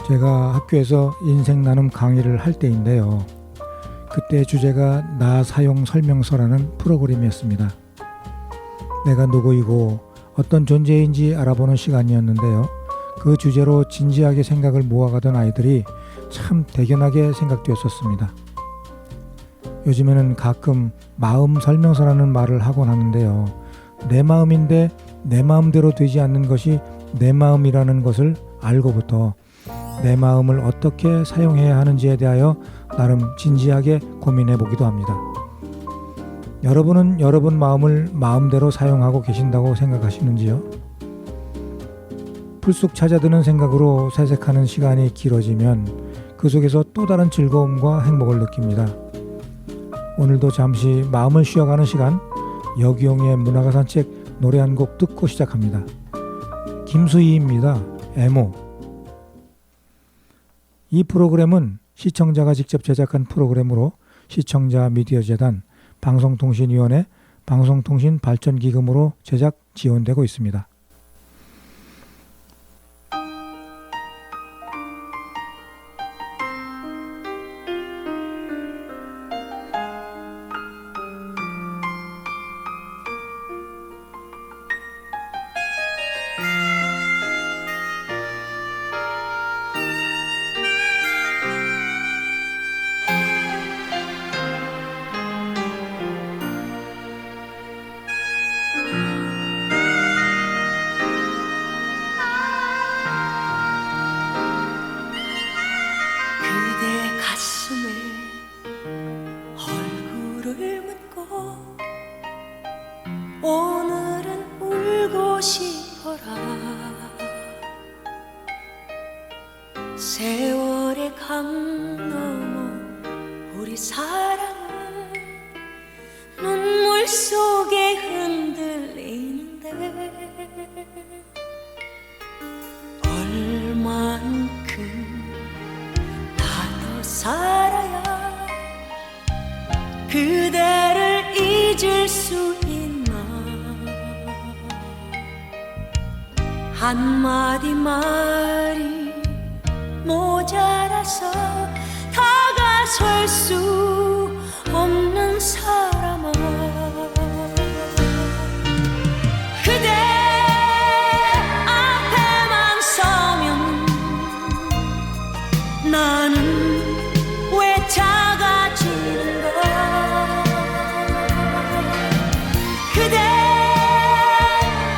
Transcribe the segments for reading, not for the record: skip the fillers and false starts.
제가 학교에서 인생 나눔 강의를 할 때인데요. 그때 주제가 나 사용 설명서라는 프로그램이었습니다. 내가 누구이고 어떤 존재인지 알아보는 시간이었는데요. 그 주제로 진지하게 생각을 모아가던 아이들이 참 대견하게 생각되었었습니다. 요즘에는 가끔 마음 설명서라는 말을 하곤 하는데요. 내 마음인데 내 마음대로 되지 않는 것이 내 마음이라는 것을 알고부터 내 마음을 어떻게 사용해야 하는지에 대하여 나름 진지하게 고민해 보기도 합니다. 여러분은 여러분 마음을 마음대로 사용하고 계신다고 생각하시는지요? 불쑥 찾아드는 생각으로 새색하는 시간이 길어지면 그 속에서 또 다른 즐거움과 행복을 느낍니다. 오늘도 잠시 마음을 쉬어가는 시간, 여기용의 문화가 산책 노래 한 곡 듣고 시작합니다. 김수희입니다. 애모. 이 프로그램은 시청자가 직접 제작한 프로그램으로 시청자 미디어재단, 방송통신위원회, 방송통신발전기금으로 제작 지원되고 있습니다. 오늘은 울고 싶어라. 세월의 강 넘어 우리 사랑은 눈물 속에 흔들리는데 얼만큼 더 살아야 그대를 잊을 수 있나. 한마디 말이 모자라서 다가설 수 없는 사람아. 그대 앞에만 서면 나는 왜 작아지는가. 그대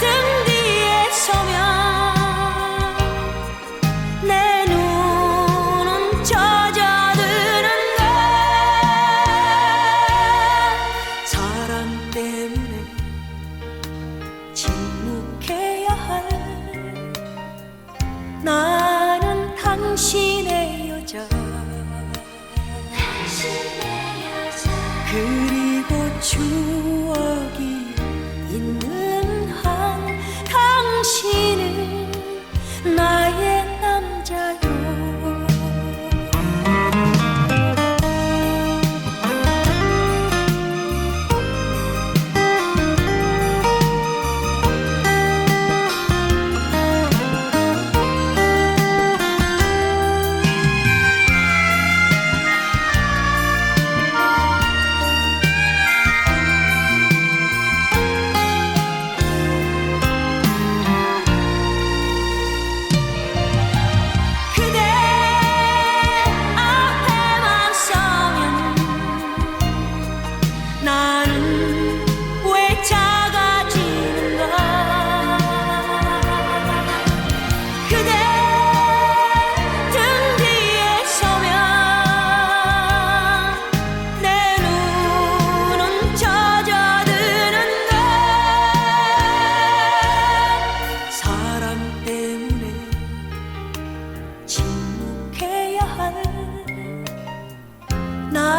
등 뒤에 서면 내 눈은 젖어드는가. 사랑 때문에 침묵해야 할 나는 당신의 여자. 그리고 추억이 있는 한 당신은 나의 남자요.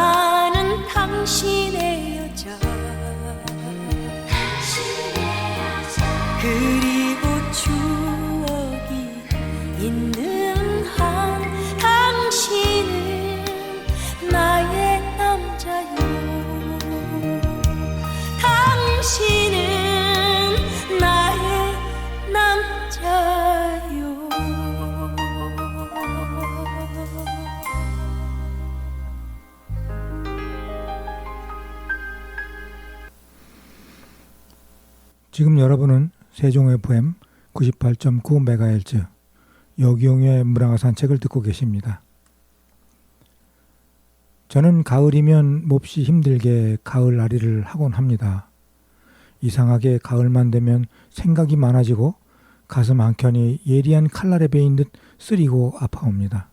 나는 당신의 여자. 그리고 추억이 있는 한 당신은 나의 남자요. 당신은 나의 남자요. 지금 여러분은 세종 FM 98.9MHz 여기용의 문화가 산책을 듣고 계십니다. 저는 가을이면 몹시 힘들게 가을나리를 하곤 합니다. 이상하게 가을만 되면 생각이 많아지고 가슴 한켠이 예리한 칼날에 베인 듯 쓰리고 아파옵니다.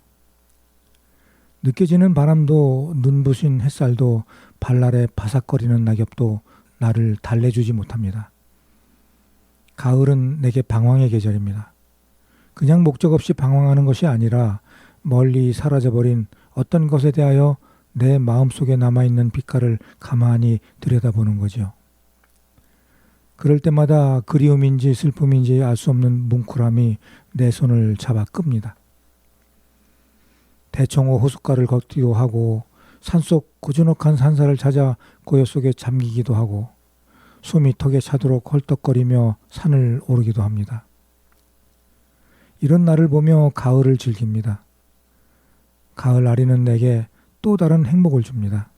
느껴지는 바람도 눈부신 햇살도 발날에 바삭거리는 낙엽도 나를 달래주지 못합니다. 가을은 내게 방황의 계절입니다. 그냥 목적 없이 방황하는 것이 아니라 멀리 사라져버린 어떤 것에 대하여 내 마음속에 남아있는 빛깔을 가만히 들여다보는 거죠. 그럴 때마다 그리움인지 슬픔인지 알 수 없는 뭉클함이 내 손을 잡아 끕니다. 대청호 호숫가를 걷기도 하고 산속 고즈넉한 산사를 찾아 고요 속에 잠기기도 하고 숨이 턱에 차도록 헐떡거리며 산을 오르기도 합니다. 이런 나를 보며 가을을 즐깁니다. 가을나리는 내게 또 다른 행복을 줍니다.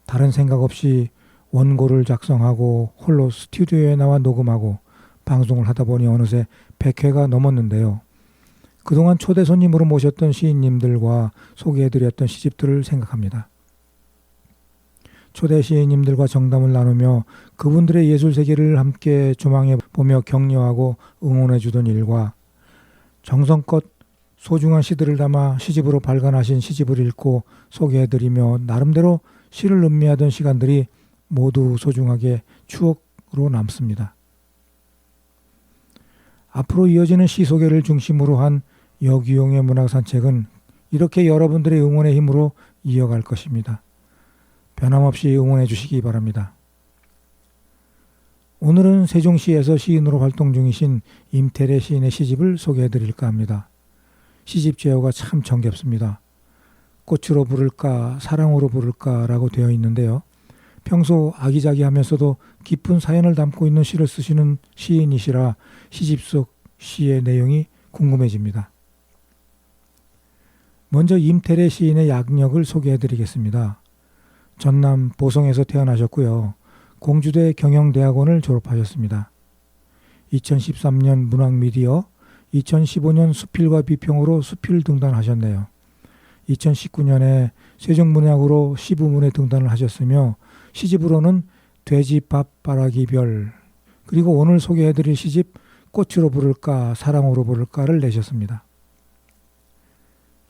다른 생각 없이 원고를 작성하고 홀로 스튜디오에 나와 녹음하고 방송을 하다 보니 어느새 100회가 넘었는데요. 그동안 초대 손님으로 모셨던 시인님들과 소개해드렸던 시집들을 생각합니다. 초대 시인님들과 정담을 나누며 그분들의 예술 세계를 함께 조망해 보며 격려하고 응원해 주던 일과 정성껏 소중한 시들을 담아 시집으로 발간하신 시집을 읽고 소개해드리며 나름대로 시를 음미하던 시간들이 모두 소중하게 추억으로 남습니다. 앞으로 이어지는 시 소개를 중심으로 한 여기용의 문학산책은 이렇게 여러분들의 응원의 힘으로 이어갈 것입니다. 변함없이 응원해 주시기 바랍니다. 오늘은 세종시에서 시인으로 활동 중이신 임태래 시인의 시집을 소개해 드릴까 합니다. 시집 제어가 참 정겹습니다. 꽃으로 부를까 사랑으로 부를까 라고 되어 있는데요. 평소 아기자기하면서도 깊은 사연을 담고 있는 시를 쓰시는 시인이시라 시집 속 시의 내용이 궁금해집니다. 먼저 임태래 시인의 양력을 소개해 드리겠습니다. 전남 보성에서 태어나셨고요. 공주대 경영대학원을 졸업하셨습니다. 2013년 문학미디어, 2015년 수필과 비평으로 수필 등단하셨네요. 2019년에 세종문학으로 시부문에 등단을 하셨으며 시집으로는 돼지밥 바라기별 그리고 오늘 소개해드릴 시집 꽃으로 부를까 사랑으로 부를까를 내셨습니다.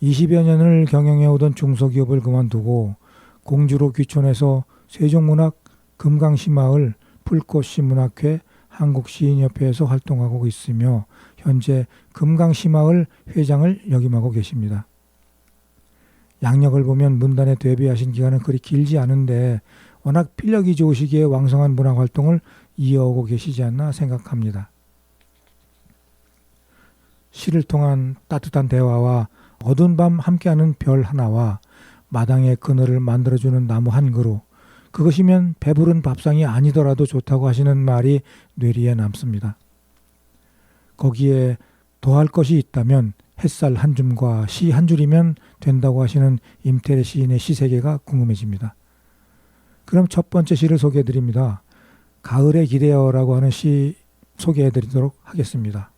20여 년을 경영해오던 중소기업을 그만두고 공주로 귀촌해서 세종문학 금강시마을 풀꽃시문학회 한국시인협회에서 활동하고 있으며 현재 금강시마을 회장을 역임하고 계십니다. 양력을 보면 문단에 데뷔하신 기간은 그리 길지 않은데 워낙 필력이 좋으시기에 왕성한 문학활동을 이어오고 계시지 않나 생각합니다. 시를 통한 따뜻한 대화와 어두운 밤 함께하는 별 하나와 마당의 그늘을 만들어주는 나무 한 그루, 그것이면 배부른 밥상이 아니더라도 좋다고 하시는 말이 뇌리에 남습니다. 거기에 더할 것이 있다면 햇살 한 줌과 시 한 줄이면 된다고 하시는 임태래 시인의 시세계가 궁금해집니다. 그럼 첫 번째 시를 소개해드립니다. 가을에 기대어라고 하는 시 소개해드리도록 하겠습니다.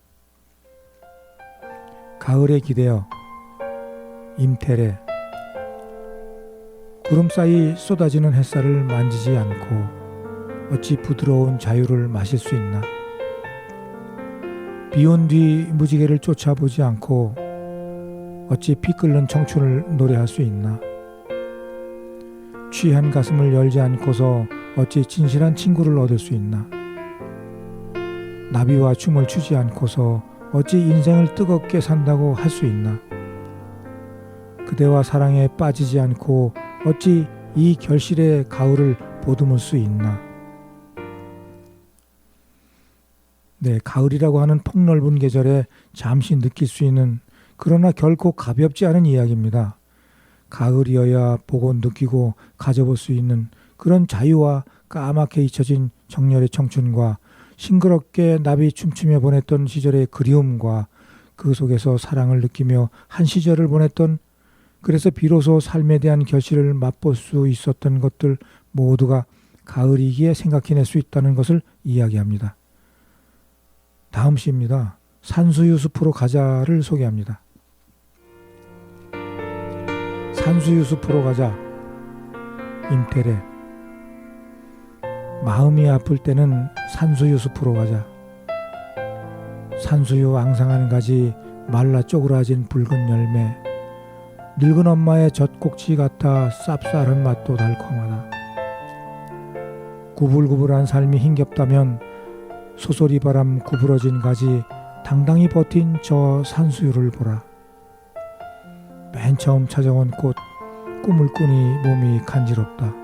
가을에 기대어 임태래. 구름 사이 쏟아지는 햇살을 만지지 않고 어찌 부드러운 자유를 마실 수 있나. 비온 뒤 무지개를 쫓아보지 않고 어찌 피 끓는 청춘을 노래할 수 있나. 취한 가슴을 열지 않고서 어찌 진실한 친구를 얻을 수 있나. 나비와 춤을 추지 않고서 어찌 인생을 뜨겁게 산다고 할 수 있나. 그대와 사랑에 빠지지 않고 어찌 이 결실의 가을을 보듬을 수 있나. 네, 가을이라고 하는 폭넓은 계절에 잠시 느낄 수 있는 그러나 결코 가볍지 않은 이야기입니다. 가을이어야 보고 느끼고 가져볼 수 있는 그런 자유와 까맣게 잊혀진 정열의 청춘과 싱그럽게 나비 춤추며 보냈던 시절의 그리움과 그 속에서 사랑을 느끼며 한 시절을 보냈던, 그래서 비로소 삶에 대한 결실을 맛볼 수 있었던 것들 모두가 가을이기에 생각해낼 수 있다는 것을 이야기합니다. 다음 시입니다. 산수유 숲으로 가자를 소개합니다. 산수유 숲으로 가자. 임태래. 마음이 아플 때는 산수유 숲으로 가자. 산수유 앙상한 가지, 말라 쪼그라진 붉은 열매, 늙은 엄마의 젖꼭지 같아 쌉쌀한 맛도 달콤하다. 구불구불한 삶이 힘겹다면 소소리 바람 구부러진 가지, 당당히 버틴 저 산수유를 보라. 맨 처음 찾아온 꽃, 꿈을 꾸니 몸이 간지럽다.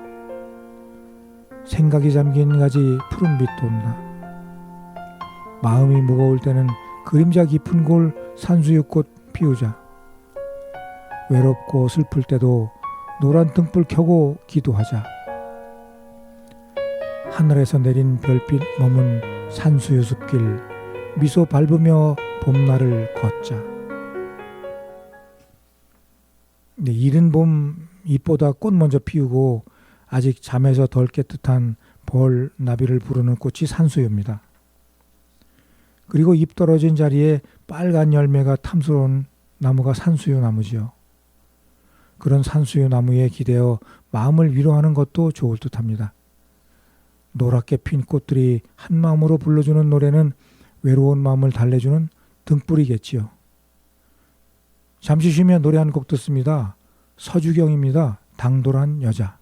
생각이 잠긴 가지, 푸른빛 돈다. 마음이 무거울 때는 그림자 깊은 골 산수유꽃 피우자. 외롭고 슬플 때도 노란 등불 켜고 기도하자. 하늘에서 내린 별빛 머문 산수유 숲길, 미소 밟으며 봄날을 걷자. 네, 이른 봄 잎보다 꽃 먼저 피우고 아직 잠에서 덜 깨끗한 벌 나비를 부르는 꽃이 산수유입니다. 그리고 잎 떨어진 자리에 빨간 열매가 탐스러운 나무가 산수유 나무지요. 그런 산수유 나무에 기대어 마음을 위로하는 것도 좋을 듯합니다. 노랗게 핀 꽃들이 한 마음으로 불러주는 노래는 외로운 마음을 달래주는 등불이겠지요. 잠시 쉬며 노래 한 곡 듣습니다. 서주경입니다. 당돌한 여자.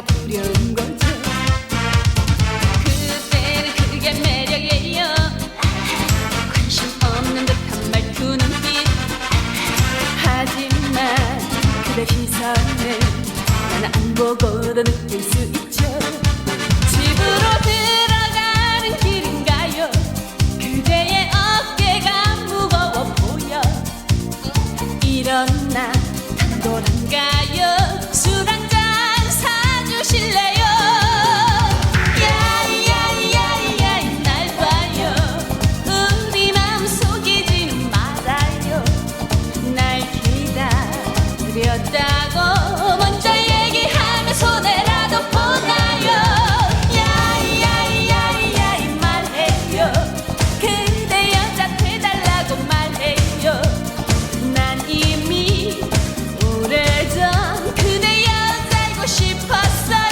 두려운 거죠. 그때는 그게 매력이에요. 관심 없는 듯한 말투 눈빛. 하지만 그대 시선을 나는 안 보고도 느낄 수 있죠. 집으로 들어가는 길인가요? 그대의 어깨가 무거워 보여. 이런 나 당돌한가요? 술 한잔 사주실래요? 야야야야야 날 봐요. 우리 마음 속이지는 말아요. 날 기다렸다고 먼저 얘기하면 손해라도 보나요? 야야야야 말해요. 그대 여자 돼달라고 말해요. 난 이미 오래전 그대 여자이고 싶었어요.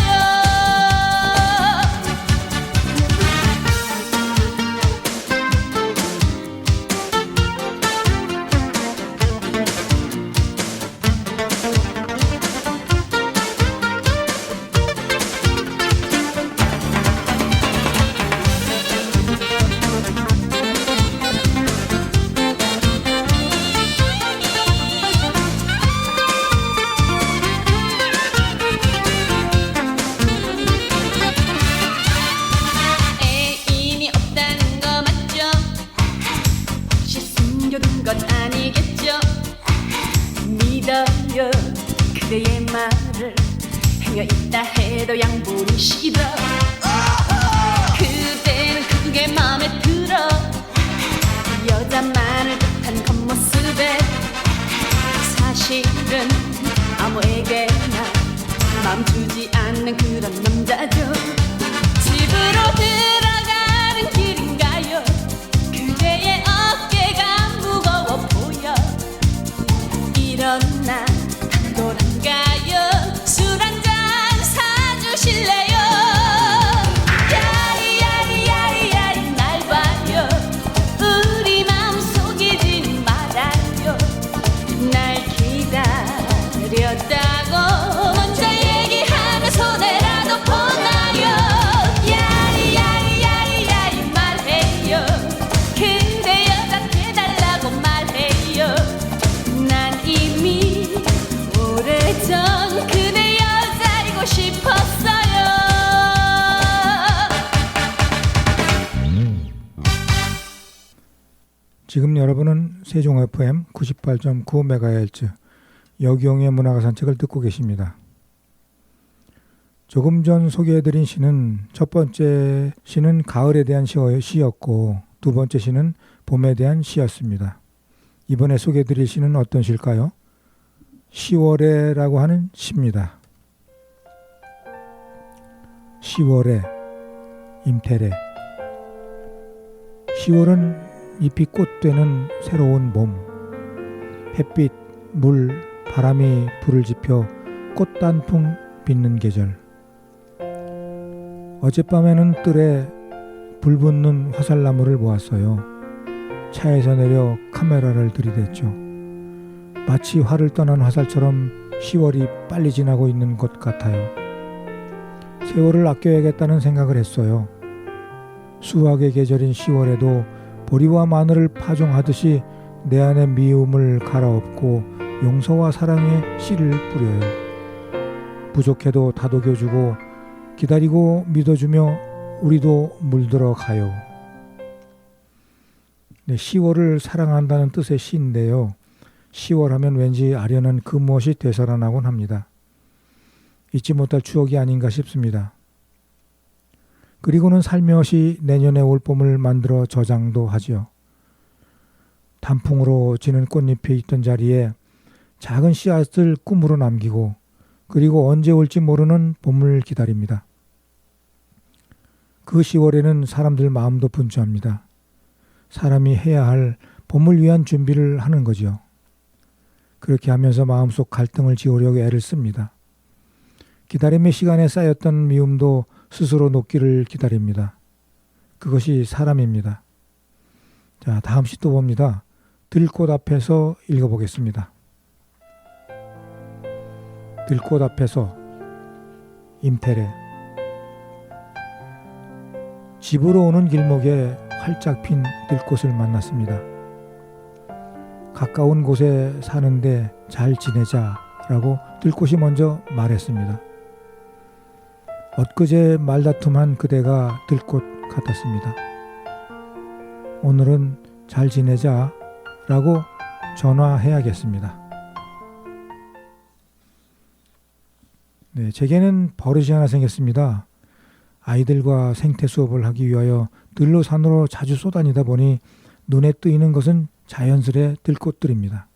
애인이 없다는 거 맞죠? 혹시 숨겨둔 것 아니겠죠? 믿어요 그대의 말을. 행여 있다 해도 양보는 싫어. 그대는 그게 마음에 들어. 여자만을 뜻한 겉모습에 사실은 아무에게나 마음 주지 않는 그런 남자죠. 집으로 들어가는 길인가요? 그대의 어깨가 무거워 보여. 이런 나 당돌한가요? 술 한잔 사주실래요? 야야야야야 날 봐요. 우리 마음 속이지는 말아요. 날 기다렸다고 먼저 얘기하면 손해라도 보나요? 야야야야 지금 여러분은 세종 FM 98.9MHz 여기용의 문화가 산책을 듣고 계십니다. 조금 전 소개해드린 시는 첫 번째 시는 가을에 대한 시였고 두 번째 시는 봄에 대한 시였습니다. 이번에 소개해드릴 시는 어떤 시일까요? 10월에라고 하는 시입니다. 10월에 임태래. 10월은 잎이 꽃되는 새로운 봄. 햇빛, 물, 바람이 불을 지펴 꽃단풍 빚는 계절. 어젯밤에는 뜰에 불 붙는 화살나무를 보았어요. 차에서 내려 카메라를 들이댔죠. 마치 활을 떠난 화살처럼 10월이 빨리 지나고 있는 것 같아요. 세월을 아껴야겠다는 생각을 했어요. 수확의 계절인 10월에도 보리와 마늘을 파종하듯이 내 안의 미움을 갈아엎고 용서와 사랑의 씨를 뿌려요. 부족해도 다독여주고 기다리고 믿어주며 우리도 물들어 가요. 네, 10월을 사랑한다는 뜻의 시인데요. 10월 하면 왠지 아련한 그 무엇이 되살아나곤 합니다. 잊지 못할 추억이 아닌가 싶습니다. 그리고는 살며시 내년에 올 봄을 만들어 저장도 하지요. 단풍으로 지는 꽃잎이 있던 자리에 작은 씨앗을 꿈으로 남기고 그리고 언제 올지 모르는 봄을 기다립니다. 그 10월에는 사람들 마음도 분주합니다. 사람이 해야 할 봄을 위한 준비를 하는 거죠. 그렇게 하면서 마음속 갈등을 지우려고 애를 씁니다. 기다림의 시간에 쌓였던 미움도 스스로 녹기를 기다립니다. 그것이 사람입니다. 자, 다음 시 또 봅니다. 들꽃 앞에서 읽어보겠습니다. 들꽃 앞에서 임태래. 집으로 오는 길목에 활짝 핀 들꽃을 만났습니다. 가까운 곳에 사는데 잘 지내자라고 들꽃이 먼저 말했습니다. 엊그제 말다툼한 그대가 들꽃 같았습니다. 오늘은 잘 지내자라고 전화해야겠습니다. 네, 제게는 버릇이 하나 생겼습니다. 아이들과 생태 수업을 하기 위하여 들로 산으로 자주 쏘다니다 보니 눈에 띄는 것은 자연스레 들꽃들입니다.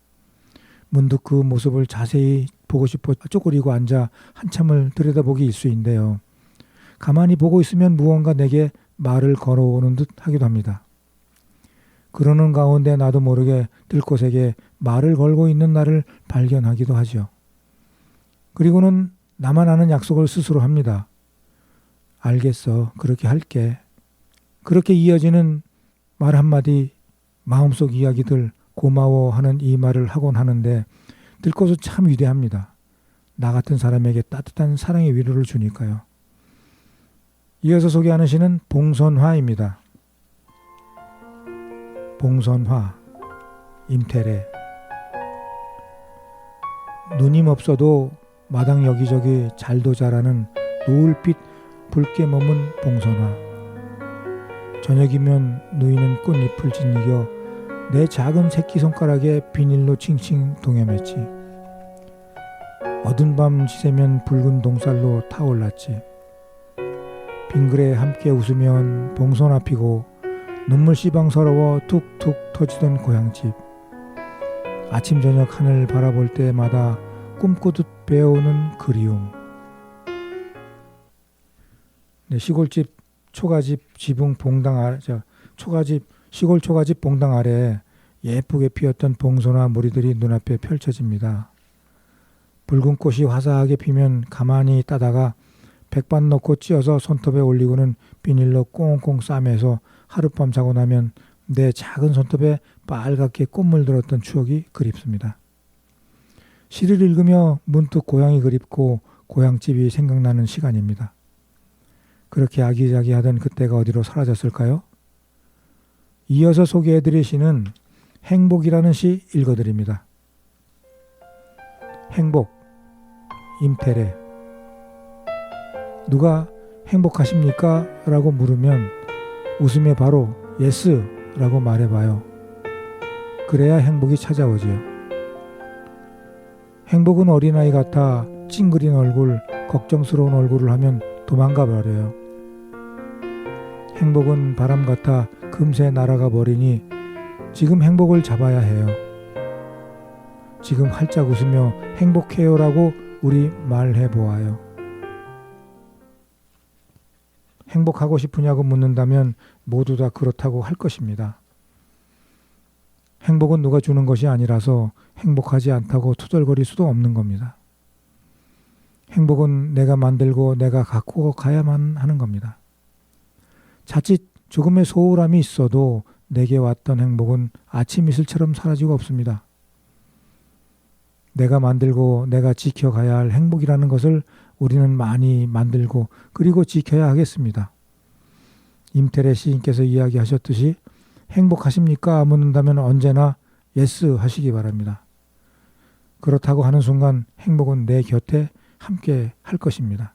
문득 그 모습을 자세히 보고 싶어 쪼그리고 앉아 한참을 들여다보기 일쑤인데요. 가만히 보고 있으면 무언가 내게 말을 걸어오는 듯 하기도 합니다. 그러는 가운데 나도 모르게 들꽃에게 말을 걸고 있는 나를 발견하기도 하죠. 그리고는 나만 아는 약속을 스스로 합니다. 알겠어. 그렇게 할게. 그렇게 이어지는 말 한마디, 마음속 이야기들, 고마워하는 이 말을 하곤 하는데 들꽃은 참 위대합니다. 나 같은 사람에게 따뜻한 사랑의 위로를 주니까요. 이어서 소개하는 시는 봉선화입니다. 봉선화, 임태래. 누님 없어도 마당 여기저기 잘도 자라는 노을빛 붉게 머문 봉선화. 저녁이면 누이는 꽃잎을 짓이겨 내 작은 새끼손가락에 비닐로 칭칭 동여맸지. 어두운 밤 지새면 붉은 동살로 타올랐지. 빙그레 함께 웃으면 봉선화 피고 눈물 시방서러워 툭툭 터지던 고향집. 아침 저녁 하늘 바라볼 때마다 꿈꾸듯 배어오는 그리움. 네, 시골집 초가집 지붕 봉당 아래, 시골 초가집 봉당 아래 예쁘게 피었던 봉선화 무리들이 눈앞에 펼쳐집니다. 붉은 꽃이 화사하게 피면 가만히 따다가 백반 넣고 찧어서 손톱에 올리고는 비닐로 꽁꽁 싸매서 하룻밤 자고 나면 내 작은 손톱에 빨갛게 꽃물 들었던 추억이 그립습니다. 시를 읽으며 문득 고향이 그립고 고향집이 생각나는 시간입니다. 그렇게 아기자기하던 그때가 어디로 사라졌을까요? 이어서 소개해드릴 시는 행복이라는 시 읽어드립니다. 행복, 임태래. 누가 행복하십니까? 라고 물으면 웃으며 바로 예스 라고 말해봐요. 그래야 행복이 찾아오지요. 행복은 어린아이 같아 찡그린 얼굴, 걱정스러운 얼굴을 하면 도망가 버려요. 행복은 바람 같아 금세 날아가 버리니 지금 행복을 잡아야 해요. 지금 활짝 웃으며 행복해요라고 우리 말해 보아요. 행복하고 싶으냐고 묻는다면 모두 다 그렇다고 할 것입니다. 행복은 누가 주는 것이 아니라서 행복하지 않다고 투덜거릴 수도 없는 겁니다. 행복은 내가 만들고 내가 갖고 가야만 하는 겁니다. 자칫 조금의 소홀함이 있어도 내게 왔던 행복은 아침 이슬처럼 사라지고 없습니다. 내가 만들고 내가 지켜가야 할 행복이라는 것을 우리는 많이 만들고 그리고 지켜야 하겠습니다. 임태래 시인께서 이야기하셨듯이 행복하십니까? 묻는다면 언제나 예스 하시기 바랍니다. 그렇다고 하는 순간 행복은 내 곁에 함께 할 것입니다.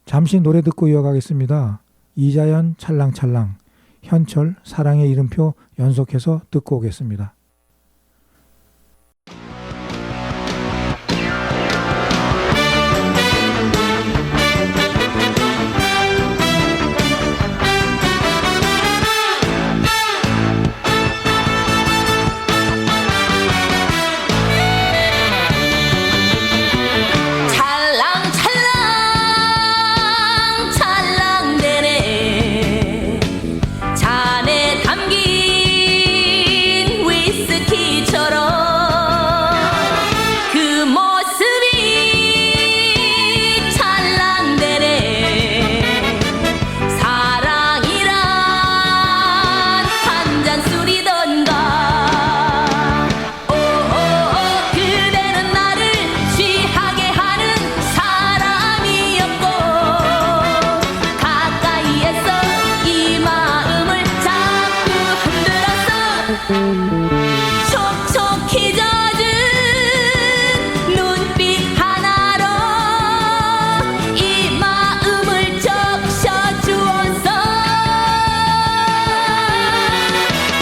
잠시 노래 듣고 이어가겠습니다. 이자연 찰랑찰랑, 현철 사랑의 이름표 연속해서 듣고 오겠습니다. 촉촉히 젖은 눈빛 하나로 이 마음을 적셔주어서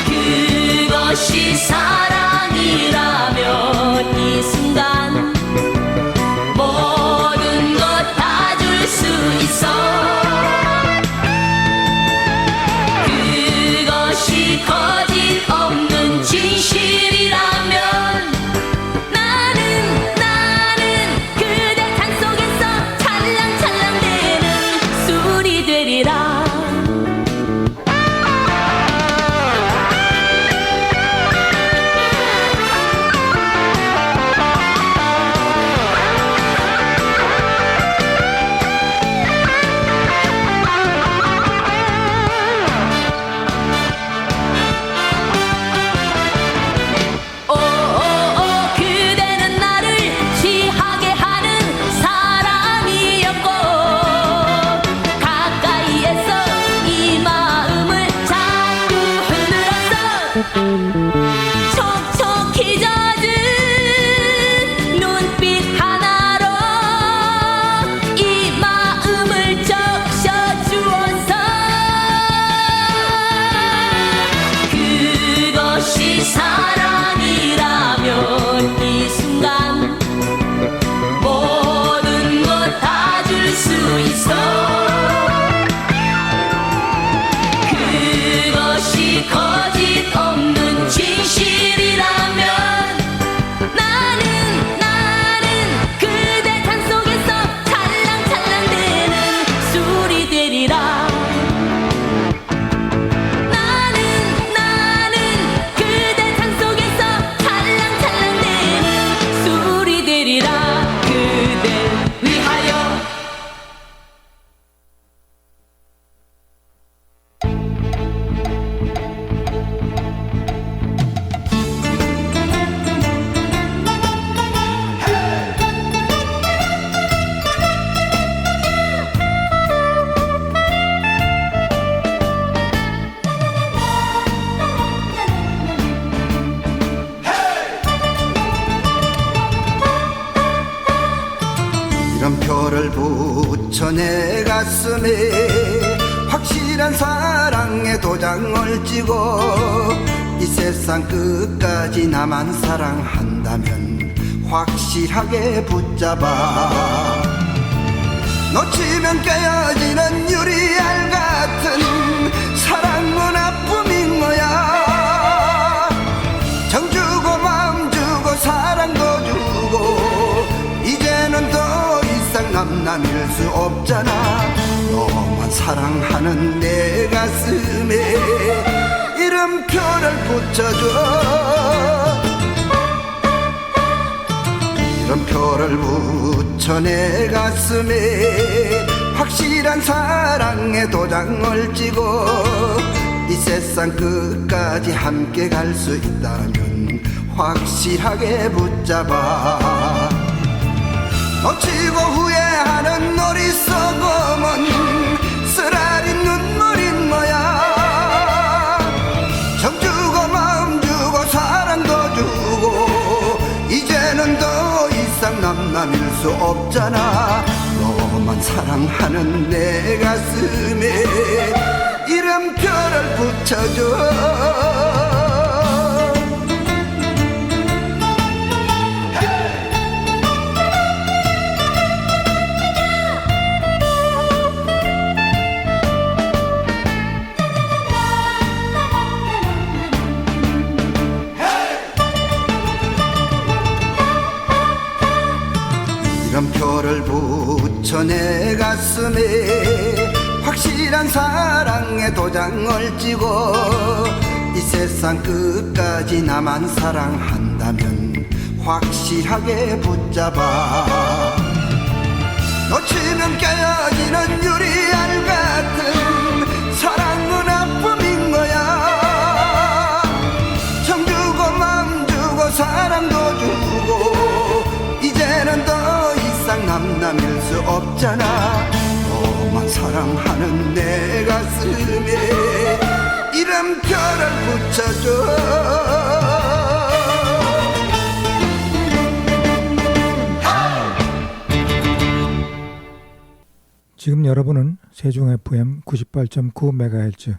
그것이 사랑이라면 이 순간 모든 것 다 줄 수 있어. 그것이 거짓 없는 진실이라면 나는 그대 잔 속에서 찰랑찰랑대는 술이 되리라. 촉촉히 젖은 눈빛 하나로 이 마음을 적셔주어서 그것이 사랑이라면 이 순간 모든 것 다 줄 수 있어. 그것이 거짓 없는 진실이라면 나는 그대 잔 속에서 찰랑찰랑대는 술이 되리라. 나는 그대 잔 속에서 찰랑찰랑대는 술이 되리라. 그댈 위하여. 이름표를 붙여 내 가슴에 확실한 사랑의 도장을 찍어 이 세상 세상 끝까지 나만 사랑한다면 확실하게 붙잡아. 놓치면 깨어지는 유리알 같은 사랑은 아픔인 거야. 정 주고 마음 주고 사랑도 주고 이제는 더 이상 남남일 수 없잖아. 너만 사랑하는 내 가슴에 이름표를 붙여줘. 이름표를 붙여 내 가슴에 확실한 사랑의 도장을 찍어. 이 세상 끝까지 함께 갈 수 있다면 확실하게 붙잡아. 놓치고 후회하는 어리석음은 쓰라린 눈물인 거야. 정 주고 마음 주고 사랑도 주고 이제는 더 이상 남남일 수 없잖아. 너만 사랑하는 내 가슴에 이름표를 붙여줘. 이름표를 붙여 내 가슴에 확실한 사랑의 도장을 찍어. 이 세상 끝까지 나만 사랑한다면 확실하게 붙잡아. 놓치면 깨어지는 유리알 같은 사랑은 아픔인 거야. 정 주고 마음 주고 사랑도 주고 이제는 더 이상 남남일 수 없잖아. 너만 사랑하는 내 가슴에 이름표를 붙여줘. 지금 여러분은 세종 FM 98.9MHz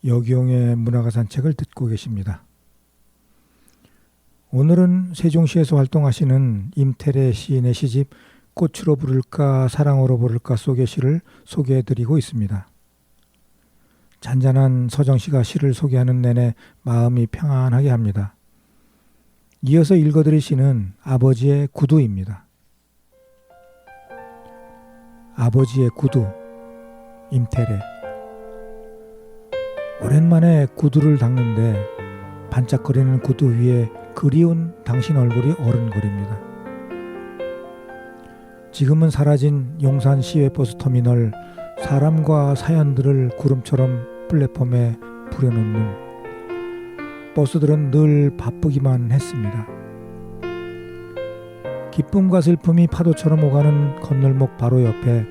여기용의 문화가 산책을 듣고 계십니다. 오늘은 세종시에서 활동하시는 임태래 시인의 시집 꽃으로 부를까 사랑으로 부를까 속의 시를 소개해드리고 있습니다. 잔잔한 서정시가 시를 소개하는 내내 마음이 평안하게 합니다. 이어서 읽어드릴 시는 아버지의 구두입니다. 아버지의 구두, 임태래. 오랜만에 구두를 닦는데 반짝거리는 구두 위에 그리운 당신 얼굴이 어른거립니다. 지금은 사라진 용산 시외버스 터미널, 사람과 사연들을 구름처럼 플랫폼에 부려놓는 버스들은 늘 바쁘기만 했습니다. 기쁨과 슬픔이 파도처럼 오가는 건널목 바로 옆에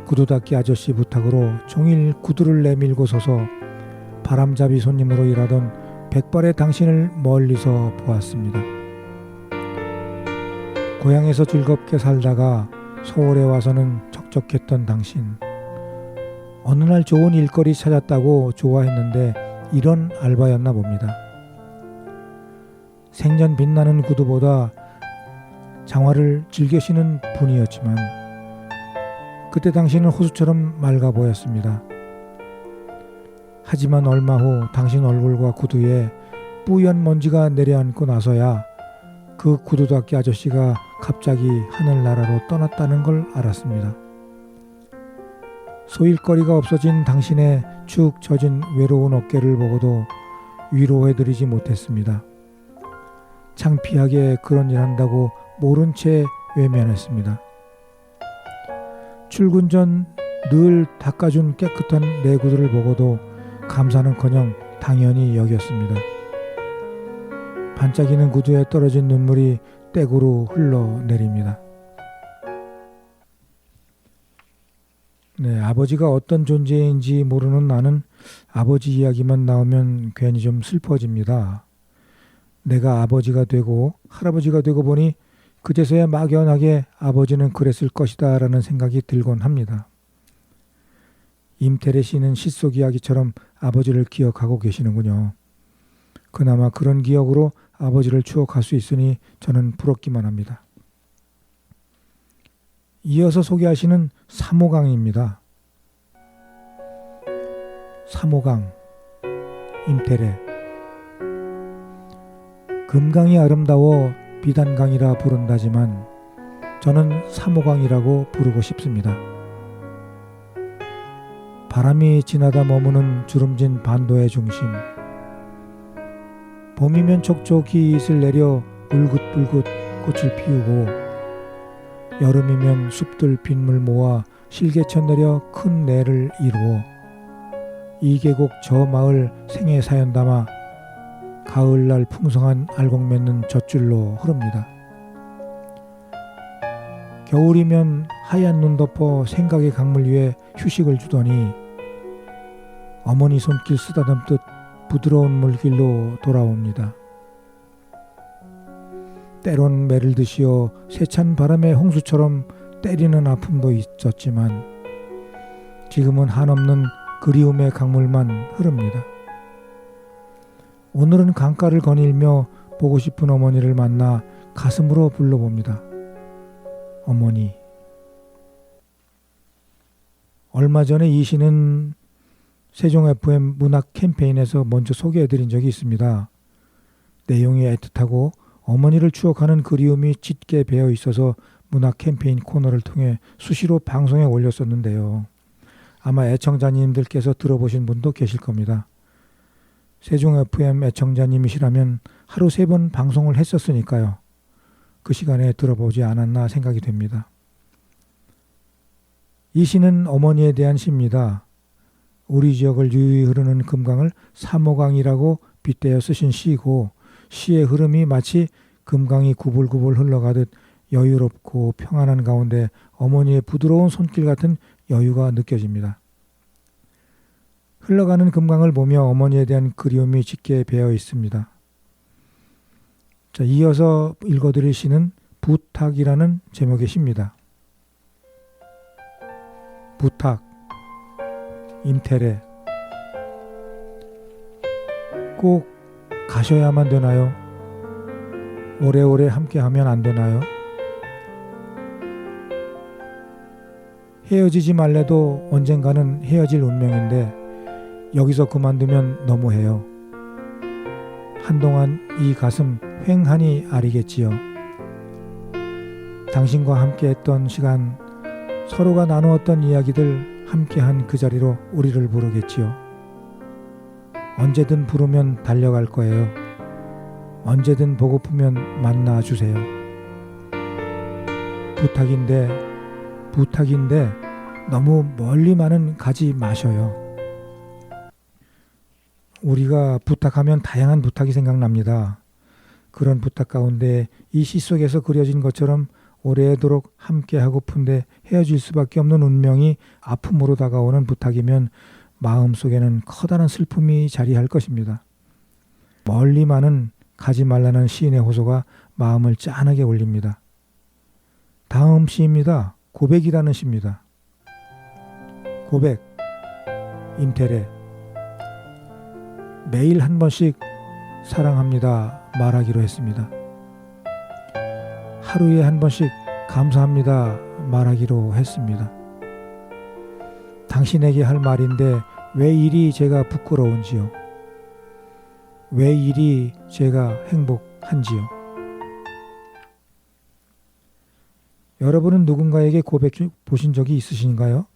구두닦기 아저씨 부탁으로 종일 구두를 내밀고 서서 바람잡이 손님으로 일하던 백발의 당신을 멀리서 보았습니다. 고향에서 즐겁게 살다가 서울에 와서는 적적했던 당신. 어느 날 좋은 일거리 찾았다고 좋아했는데 이런 알바였나 봅니다. 생전 빛나는 구두보다 장화를 즐겨시는 분이었지만 그때 당신은 호수처럼 맑아 보였습니다. 하지만 얼마 후 당신 얼굴과 구두에 뿌연 먼지가 내려앉고 나서야 그 구두닦기 아저씨가 갑자기 하늘나라로 떠났다는 걸 알았습니다. 소일거리가 없어진 당신의 축 처진 외로운 어깨를 보고도 위로해드리지 못했습니다. 창피하게 그런 일 한다고 모른 채 외면했습니다. 출근 전 늘 닦아준 깨끗한 내 구두를 보고도 감사는커녕 당연히 여겼습니다. 반짝이는 구두에 떨어진 눈물이 떼구로 흘러내립니다. 네, 아버지가 어떤 존재인지 모르는 나는 아버지 이야기만 나오면 괜히 좀 슬퍼집니다. 내가 아버지가 되고 할아버지가 되고 보니 그제서야 막연하게 아버지는 그랬을 것이다 라는 생각이 들곤 합니다. 임태래 씨는 시 속 이야기처럼 아버지를 기억하고 계시는군요. 그나마 그런 기억으로 아버지를 추억할 수 있으니 저는 부럽기만 합니다. 이어서 소개하시는 삼호강입니다. 삼호강, 임태래. 금강이 아름다워 비단강이라 부른다지만 저는 삼호강이라고 부르고 싶습니다. 바람이 지나다 머무는 주름진 반도의 중심. 봄이면 촉촉히 이슬 내려 울긋불긋 꽃을 피우고, 여름이면 숲들 빗물 모아 실개천 내려 큰 내를 이루어 이 계곡 저 마을 생애 사연 담아 가을날 풍성한 알곡 맺는 젖줄로 흐릅니다. 겨울이면 하얀 눈 덮어 생각의 강물 위에 휴식을 주더니 어머니 손길 쓰다듬듯 부드러운 물길로 돌아옵니다. 때론 매를 드시어 세찬 바람의 홍수처럼 때리는 아픔도 있었지만 지금은 한없는 그리움의 강물만 흐릅니다. 오늘은 강가를 거닐며 보고 싶은 어머니를 만나 가슴으로 불러봅니다. 어머니. 얼마 전에 이 시는 세종 FM 문학 캠페인에서 먼저 소개해드린 적이 있습니다. 내용이 애틋하고 어머니를 추억하는 그리움이 짙게 배어 있어서 문학 캠페인 코너를 통해 수시로 방송에 올렸었는데요. 아마 애청자님들께서 들어보신 분도 계실 겁니다. 세종 FM 애청자님이시라면 하루 3번 방송을 했었으니까요. 그 시간에 들어보지 않았나 생각이 됩니다. 이 시는 어머니에 대한 시입니다. 우리 지역을 유유히 흐르는 금강을 삼호강이라고 빗대어 쓰신 시이고, 시의 흐름이 마치 금강이 구불구불 흘러가듯 여유롭고 평안한 가운데 어머니의 부드러운 손길 같은 여유가 느껴집니다. 흘러가는 금강을 보며 어머니에 대한 그리움이 짙게 배어 있습니다. 자, 이어서 읽어드릴 시는 부탁이라는 제목의 시입니다. 부탁, 임태래. 꼭 가셔야만 되나요? 오래오래 함께하면 안 되나요? 헤어지지 말래도 언젠가는 헤어질 운명인데 여기서 그만두면 너무해요. 한동안 이 가슴 휑하니 아리겠지요. 당신과 함께했던 시간, 서로가 나누었던 이야기들 함께한 그 자리로 우리를 부르겠지요. 언제든 부르면 달려갈 거예요. 언제든 보고프면 만나주세요. 부탁인데 너무 멀리만은 가지 마셔요. 우리가 부탁하면 다양한 부탁이 생각납니다. 그런 부탁 가운데 이 시 속에서 그려진 것처럼 오래도록 함께하고픈데 헤어질 수밖에 없는 운명이 아픔으로 다가오는 부탁이면 마음속에는 커다란 슬픔이 자리할 것입니다. 멀리만은 가지 말라는 시인의 호소가 마음을 짠하게 올립니다. 다음 시입니다. 고백이라는 시입니다. 고백, 임태래. 매일 한 번씩 사랑합니다 말하기로 했습니다. 하루에 한 번씩 감사합니다 말하기로 했습니다. 당신에게 할 말인데 왜 이리 제가 부끄러운지요? 왜 이리 제가 행복한지요? 여러분은 누군가에게 고백 보신 적이 있으신가요?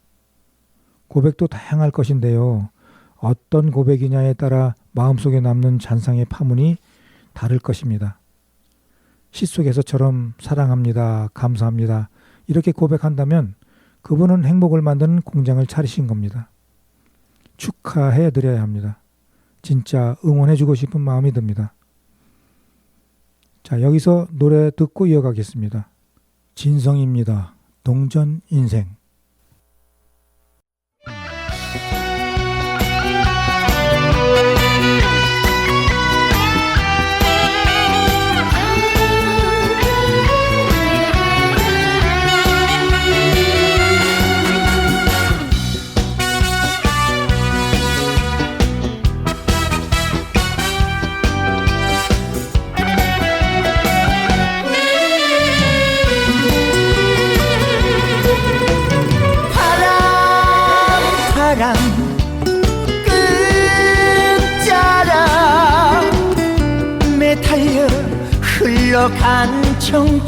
고백도 다양할 것인데요. 어떤 고백이냐에 따라 마음속에 남는 잔상의 파문이 다를 것입니다. 시 속에서처럼 사랑합니다, 감사합니다 이렇게 고백한다면 그분은 행복을 만드는 공장을 차리신 겁니다. 축하해 드려야 합니다. 진짜 응원해주고 싶은 마음이 듭니다. 자, 여기서 노래 듣고 이어가겠습니다. 진성입니다. 동전 인생. 흘러간 청춘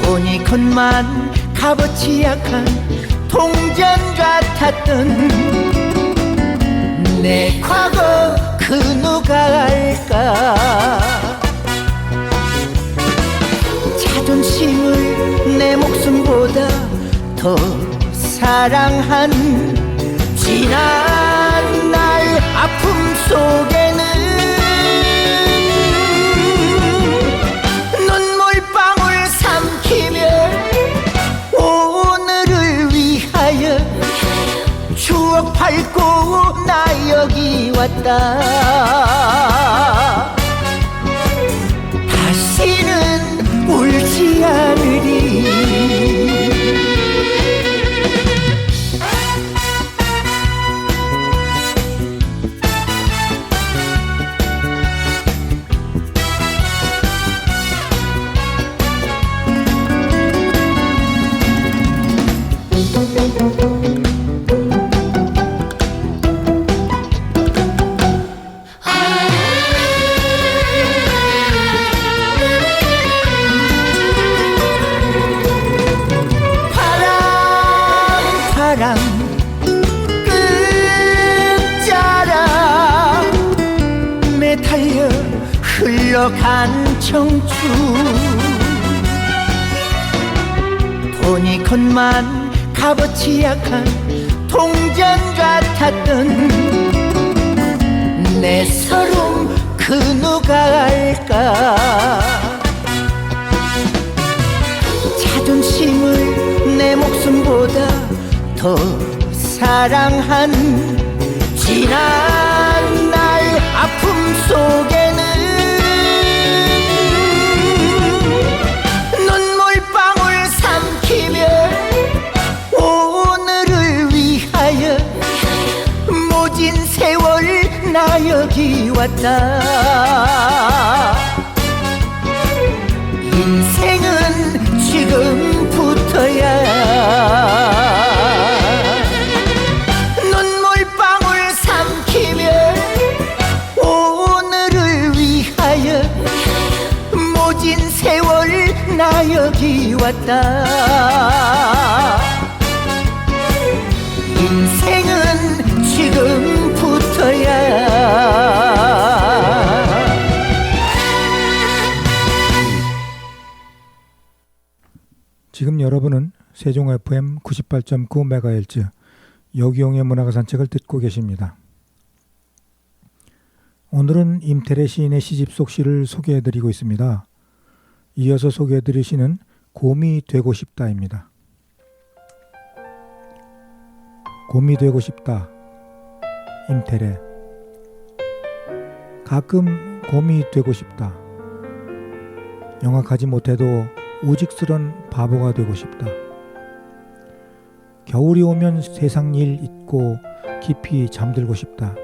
돈이 컷만 값어치 약한 동전 같았던 내 과거 그 누가 알까 자존심을 내 목숨보다 더 사랑한 지난 날 아픔 속에는 눈물방울 삼키며 오늘을 위하여 추억 밟고 나 여기 왔다 다시는 울지 않으리 바람 끝자락 매달려 흘러간 청춘 돈이 컷만 값어치 약한 동전 같았던 내 서름 그 누가 알까 자존심을 내 목숨보다 더 사랑한 지난 날 아픔 속에는 눈물방울 삼키며 오늘을 위하여 모진 세월 나 여기 왔다 인생은 지금부터야 눈물방울 삼키며 오늘을 위하여 모진 세월 나 여기 왔다 인생은 지금부터야 지금 여러분은 세종 FM 98.9MHz 여기용의 문화가 산책을 듣고 계십니다. 오늘은 임태래 시인의 시집 속 시를 소개해드리고 있습니다. 이어서 소개해드릴 시는 곰이 되고 싶다입니다. 곰이 되고 싶다. 임태래. 가끔 곰이 되고 싶다. 영악하지 못해도 우직스런 바보가 되고 싶다. 겨울이 오면 세상 일 잊고 깊이 잠들고 싶다.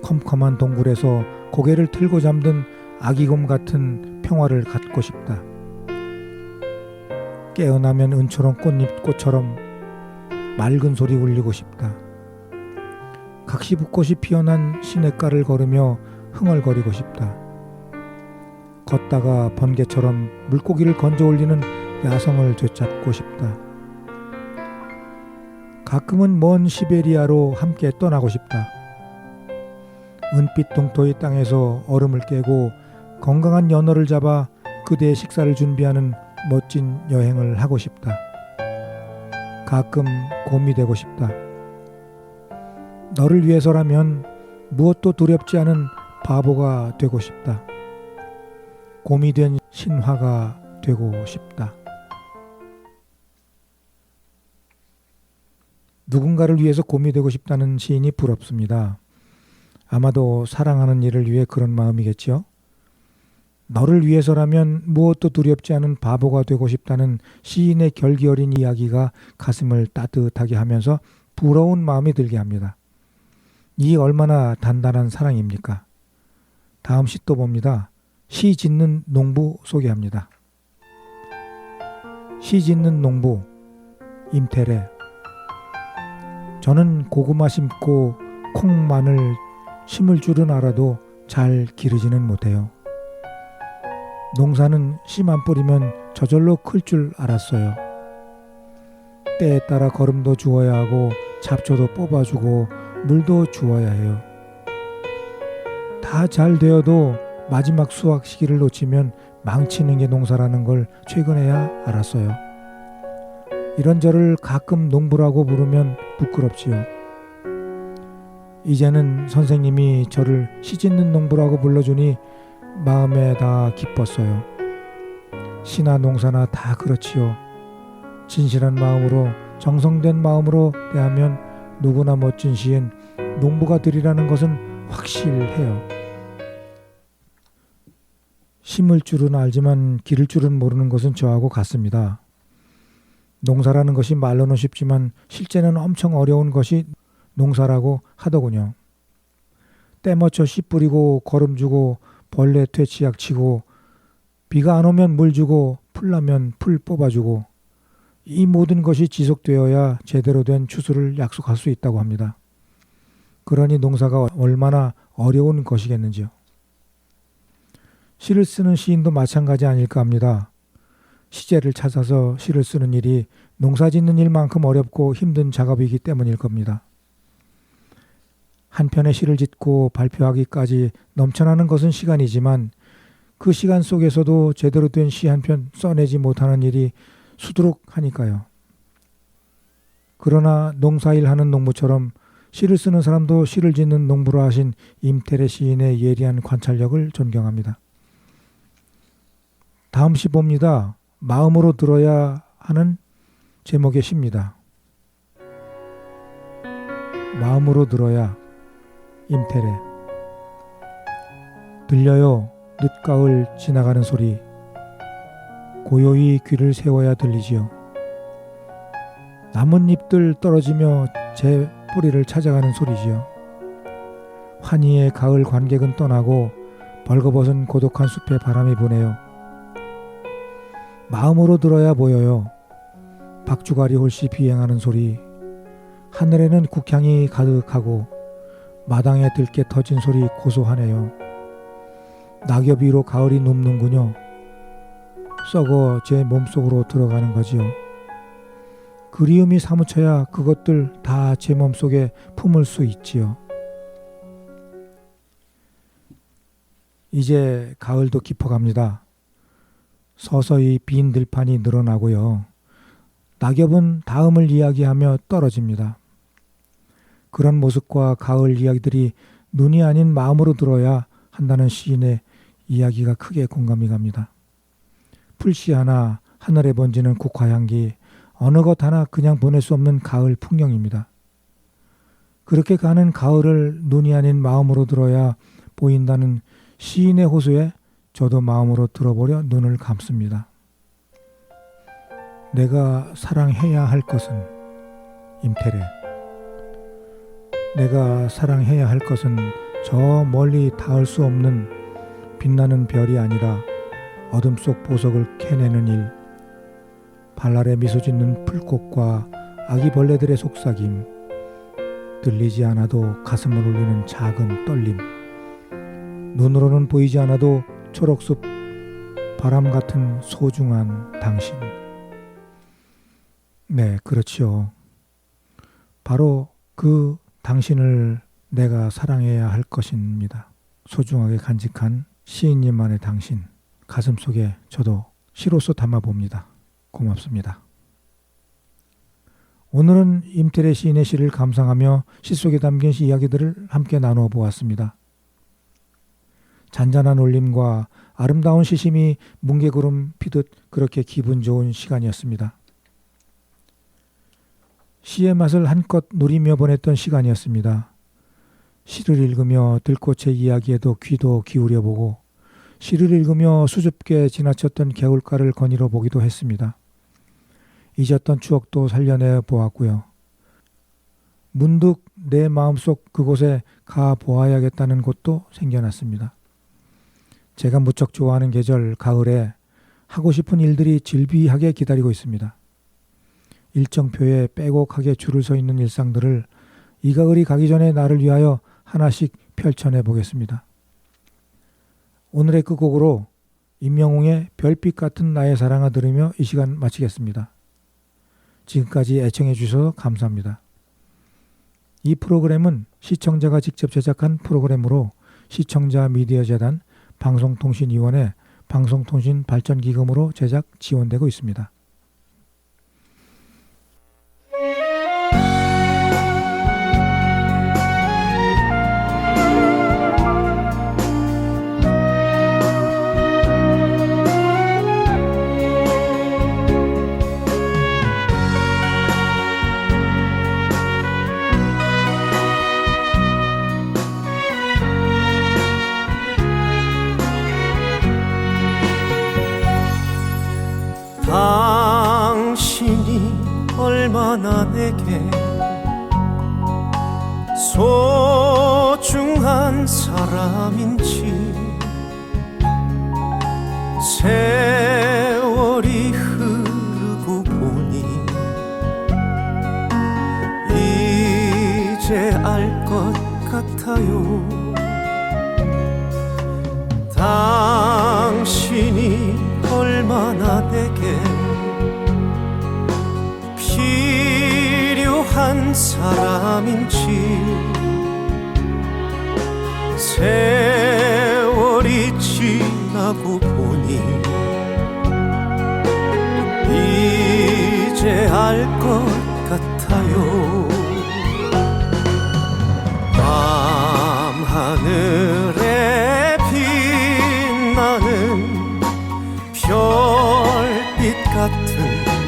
컴컴한 동굴에서 고개를 틀고 잠든 아기곰 같은 평화를 갖고 싶다. 깨어나면 은초롱 꽃잎꽃처럼 맑은 소리 울리고 싶다. 각시붓꽃이 피어난 시냇가를 걸으며 흥얼거리고 싶다. 걷다가 번개처럼 물고기를 건져 올리는 야성을 되찾고 싶다. 가끔은 먼 시베리아로 함께 떠나고 싶다. 은빛 동토의 땅에서 얼음을 깨고 건강한 연어를 잡아 그대의 식사를 준비하는 멋진 여행을 하고 싶다. 가끔 곰이 되고 싶다. 너를 위해서라면 무엇도 두렵지 않은 바보가 되고 싶다. 곰이 된 신화가 되고 싶다. 누군가를 위해서 곰이 되고 싶다는 시인이 부럽습니다. 아마도 사랑하는 이를 위해 그런 마음이겠죠. 너를 위해서라면 무엇도 두렵지 않은 바보가 되고 싶다는 시인의 결기 어린 이야기가 가슴을 따뜻하게 하면서 부러운 마음이 들게 합니다. 이 얼마나 단단한 사랑입니까? 다음 시 또 봅니다. 시 짓는 농부 소개합니다. 시 짓는 농부 임태래. 저는 고구마 심고 콩, 마늘 심을 줄은 알아도 잘 기르지는 못해요. 농사는 씨만 뿌리면 저절로 클 줄 알았어요. 때에 따라 거름도 주어야 하고 잡초도 뽑아주고 물도 주어야 해요. 다 잘 되어도 마지막 수확 시기를 놓치면 망치는 게 농사라는 걸 최근에야 알았어요. 이런 저를 가끔 농부라고 부르면 부끄럽지요. 이제는 선생님이 저를 시짓는 농부라고 불러주니 마음에 다 기뻤어요. 시나 농사나 다 그렇지요. 진실한 마음으로 정성된 마음으로 대하면 누구나 멋진 시인 농부가 되리라는 것은 확실해요. 심을 줄은 알지만 기를 줄은 모르는 것은 저하고 같습니다. 농사라는 것이 말로는 쉽지만 실제는 엄청 어려운 것이 농사라고 하더군요. 때맞춰 씨 뿌리고 거름 주고 벌레 퇴치약 치고 비가 안 오면 물 주고 풀 나면 풀 뽑아주고 이 모든 것이 지속되어야 제대로 된 추수를 약속할 수 있다고 합니다. 그러니 농사가 얼마나 어려운 것이겠는지요. 시를 쓰는 시인도 마찬가지 아닐까 합니다. 시제를 찾아서 시를 쓰는 일이 농사 짓는 일만큼 어렵고 힘든 작업이기 때문일 겁니다. 한 편의 시를 짓고 발표하기까지 넘쳐나는 것은 시간이지만 그 시간 속에서도 제대로 된 시 한 편 써내지 못하는 일이 수두룩하니까요. 그러나 농사일 하는 농부처럼 시를 쓰는 사람도 시를 짓는 농부라 하신 임태래 시인의 예리한 관찰력을 존경합니다. 다음 시 봅니다. 마음으로 들어야 하는 제목의 시입니다. 마음으로 들어야. 임태래. 들려요 늦가을 지나가는 소리. 고요히 귀를 세워야 들리지요. 나뭇잎들 떨어지며 제 뿌리를 찾아가는 소리지요. 환희의 가을 관객은 떠나고 벌거벗은 고독한 숲에 바람이 부네요. 마음으로 들어야 보여요. 박주가리 홀씨 비행하는 소리. 하늘에는 국향이 가득하고 마당에 들깨 터진 소리 고소하네요. 낙엽 위로 가을이 눕는군요. 썩어 제 몸속으로 들어가는 거지요. 그리움이 사무쳐야 그것들 다 제 몸속에 품을 수 있지요. 이제 가을도 깊어갑니다. 서서히 빈 들판이 늘어나고요. 낙엽은 다음을 이야기하며 떨어집니다. 그런 모습과 가을 이야기들이 눈이 아닌 마음으로 들어야 한다는 시인의 이야기가 크게 공감이 갑니다. 풀씨 하나, 하늘에 번지는 국화향기, 어느 것 하나 그냥 보낼 수 없는 가을 풍경입니다. 그렇게 가는 가을을 눈이 아닌 마음으로 들어야 보인다는 시인의 호소에 저도 마음으로 들어보려 눈을 감습니다. 내가 사랑해야 할 것은. 임태래. 내가 사랑해야 할 것은 저 멀리 닿을 수 없는 빛나는 별이 아니라 어둠 속 보석을 캐내는 일, 발날에 미소 짓는 풀꽃과 아기 벌레들의 속삭임, 들리지 않아도 가슴을 울리는 작은 떨림, 눈으로는 보이지 않아도 초록숲 바람 같은 소중한 당신. 네, 그렇지요. 바로 그 당신을 내가 사랑해야 할 것입니다. 소중하게 간직한 시인님만의 당신, 가슴속에 저도 시로써 담아봅니다. 고맙습니다. 오늘은 임태래 시인의 시를 감상하며 시 속에 담긴 시 이야기들을 함께 나누어 보았습니다. 잔잔한 울림과 아름다운 시심이 뭉게구름 피듯 그렇게 기분 좋은 시간이었습니다. 시의 맛을 한껏 누리며 보냈던 시간이었습니다. 시를 읽으며 들꽃의 이야기에도 귀도 기울여보고 시를 읽으며 수줍게 지나쳤던 개울가를 거닐어 보기도 했습니다. 잊었던 추억도 살려내 보았고요. 문득 내 마음속 그곳에 가 보아야겠다는 곳도 생겨났습니다. 제가 무척 좋아하는 계절 가을에 하고 싶은 일들이 질비하게 기다리고 있습니다. 일정표에 빼곡하게 줄을 서 있는 일상들을 이 가을이 가기 전에 나를 위하여 하나씩 펼쳐내 보겠습니다. 오늘의 끝곡으로 임영웅의 별빛 같은 나의 사랑아 들으며 이 시간 마치겠습니다. 지금까지 애청해 주셔서 감사합니다. 이 프로그램은 시청자가 직접 제작한 프로그램으로 시청자 미디어 재단 방송통신위원회 방송통신발전기금으로 제작 지원되고 있습니다. 당신이 얼마나 내게 소중한 사람인지 세월이 흐르고 보니 이제 알 것 같아요. 당신이 얼마나 내게 필요한 사람인지 세월이 지나고 보니 이제 알 것 같아요. 밤하늘에 빛나는 별빛 같은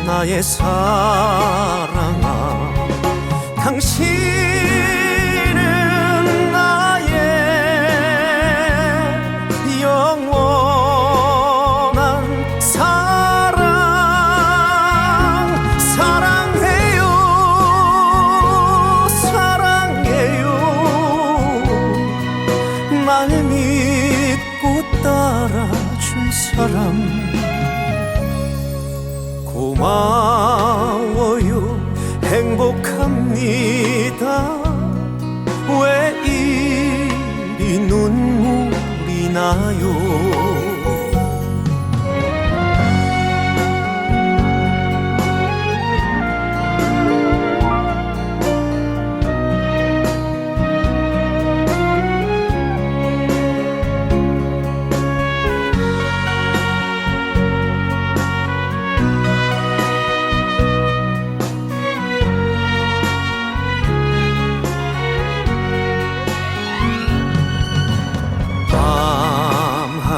나의 사랑아, 당신은 나의 영원한 사랑. 사랑해요, 사랑해요. 날 믿고 따라줄 사람 고마워요. 행복합니다. 왜 이리 눈물이 나요.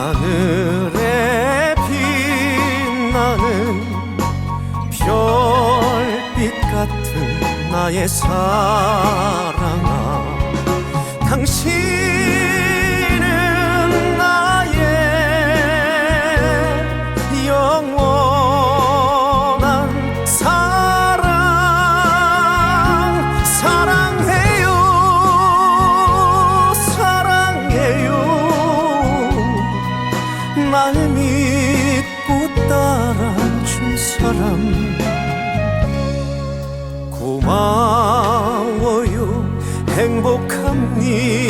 밤하늘에 빛나는 별빛 같은 나의 사랑아, 당신은 나의 영원한 사랑. 사랑해요, 사랑해요. 날 믿고 따라줄 사람 고마워요. 행복합니다.